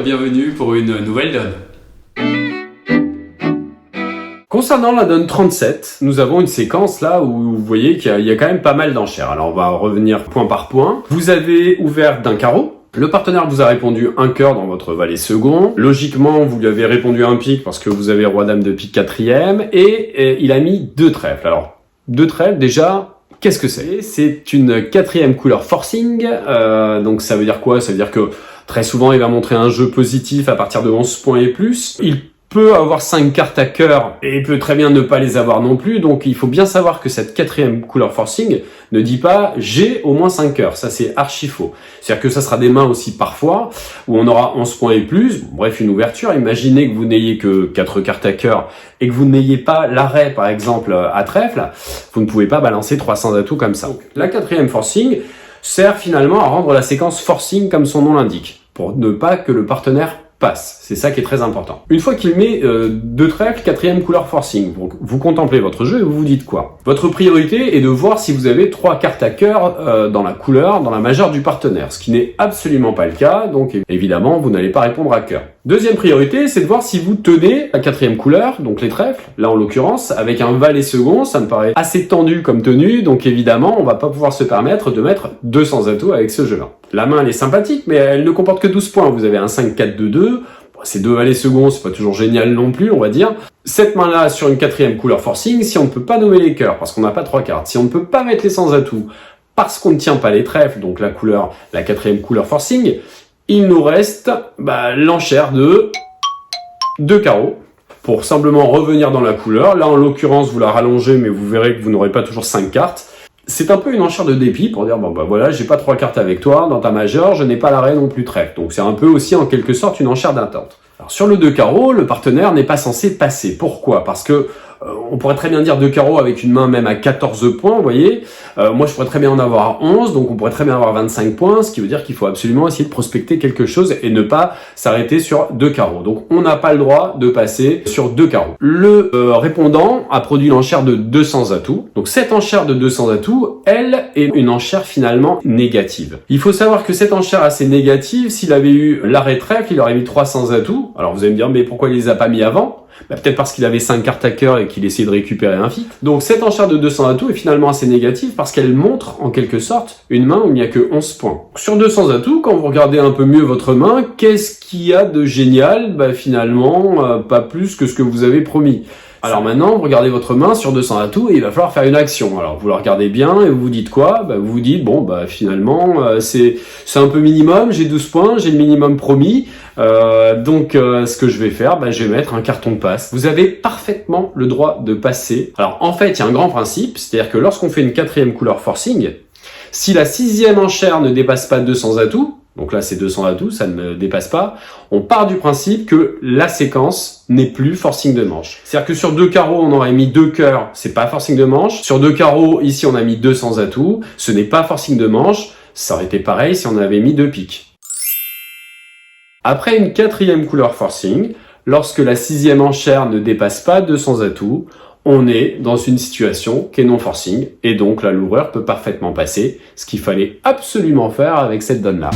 bienvenue pour une nouvelle donne. Concernant la donne 37, nous avons une séquence là où vous voyez qu'il y a quand même pas mal d'enchères. Alors on va revenir point par point. Vous avez ouvert d'un carreau. Le partenaire vous a répondu un cœur dans votre valet second. Logiquement, vous lui avez répondu un pique parce que vous avez roi-dame de pique quatrième. Et il a mis deux trèfles. Alors, deux trèfles, déjà, qu'est-ce que c'est? C'est une quatrième couleur forcing. Donc ça veut dire quoi? Ça veut dire que très souvent, il va montrer un jeu positif à partir de 11 points et plus. Il peut avoir 5 cartes à cœur et il peut très bien ne pas les avoir non plus. Donc il faut bien savoir que cette quatrième couleur forcing ne dit pas j'ai au moins 5 cœurs. Ça c'est archi faux. C'est-à-dire que ça sera des mains aussi parfois où on aura 11 points et plus. Bref, une ouverture. Imaginez que vous n'ayez que 4 cartes à cœur et que vous n'ayez pas l'arrêt par exemple à trèfle. Vous ne pouvez pas balancer 300 atouts comme ça. Donc, la quatrième forcing sert finalement à rendre la séquence forcing comme son nom l'indique, pour ne pas que le partenaire passe. C'est ça qui est très important. Une fois qu'il met deux trèfles, quatrième couleur forcing, vous contemplez votre jeu et vous vous dites quoi? Votre priorité est de voir si vous avez 3 cartes à cœur dans la couleur, dans la majeure du partenaire, ce qui n'est absolument pas le cas, donc évidemment vous n'allez pas répondre à cœur. Deuxième priorité, c'est de voir si vous tenez la quatrième couleur, donc les trèfles, là en l'occurrence, avec un valet second, ça me paraît assez tendu comme tenue, donc évidemment on va pas pouvoir se permettre de mettre 200 atouts avec ce jeu-là. La main elle est sympathique, mais elle ne comporte que 12 points, vous avez un 5-4-2-2, ces deux valets seconds, c'est pas toujours génial non plus, on va dire. Cette main-là, sur une quatrième couleur forcing, si on ne peut pas nommer les cœurs, parce qu'on n'a pas 3 cartes, si on ne peut pas mettre les sans atouts, parce qu'on ne tient pas les trèfles, donc la quatrième couleur forcing, il nous reste l'enchère de 2 carreaux, pour simplement revenir dans la couleur. Là, en l'occurrence, vous la rallongez, mais vous verrez que vous n'aurez pas toujours 5 cartes. C'est un peu une enchère de dépit pour dire, voilà, j'ai pas 3 cartes avec toi, dans ta majeure, je n'ai pas l'arrêt non plus trèfle. Donc c'est un peu aussi, en quelque sorte, une enchère d'attente. Alors sur le 2 carreaux, le partenaire n'est pas censé passer. Pourquoi? Parce que on pourrait très bien dire 2 carreaux avec une main même à 14 points, vous voyez. Moi, je pourrais très bien en avoir 11, donc on pourrait très bien avoir 25 points, ce qui veut dire qu'il faut absolument essayer de prospecter quelque chose et ne pas s'arrêter sur 2 carreaux. Donc, on n'a pas le droit de passer sur 2 carreaux. Le répondant a produit l'enchère de 200 atouts. Donc, cette enchère de 200 atouts, elle est une enchère finalement négative. Il faut savoir que cette enchère assez négative, s'il avait eu l'arrêt trèfle, il aurait mis 300 atouts. Alors, vous allez me dire, mais pourquoi il les a pas mis avant? Peut-être parce qu'il avait 5 cartes à cœur et qu'il essayait de récupérer un fixe. Donc cette enchère de 200 atouts est finalement assez négative parce qu'elle montre en quelque sorte une main où il n'y a que 11 points. Sur 200 atouts, quand vous regardez un peu mieux votre main, qu'est-ce qu'il y a de génial? Finalement, pas plus que ce que vous avez promis. Alors maintenant, vous regardez votre main sur 200 atouts et il va falloir faire une action. Alors vous la regardez bien et vous vous dites quoi? Vous vous dites, finalement, c'est un peu minimum, j'ai 12 points, j'ai le minimum promis. Donc ce que je vais faire, je vais mettre un carton de passe. Vous avez parfaitement le droit de passer. Alors en fait, il y a un grand principe, c'est-à-dire que lorsqu'on fait une quatrième couleur forcing, si la 6e enchère ne dépasse pas 200 atouts, donc là c'est 200 atouts, ça ne dépasse pas, on part du principe que la séquence n'est plus forcing de manche. C'est-à-dire que sur 2 carreaux, on aurait mis 2 cœurs, c'est pas forcing de manche. Sur 2 carreaux, ici on a mis 200 atouts, ce n'est pas forcing de manche. Ça aurait été pareil si on avait mis 2 piques. Après une quatrième couleur forcing, lorsque la 6e enchère ne dépasse pas 200 atouts, on est dans une situation qui est non forcing et donc la l'ouvreur peut parfaitement passer, ce qu'il fallait absolument faire avec cette donne-là.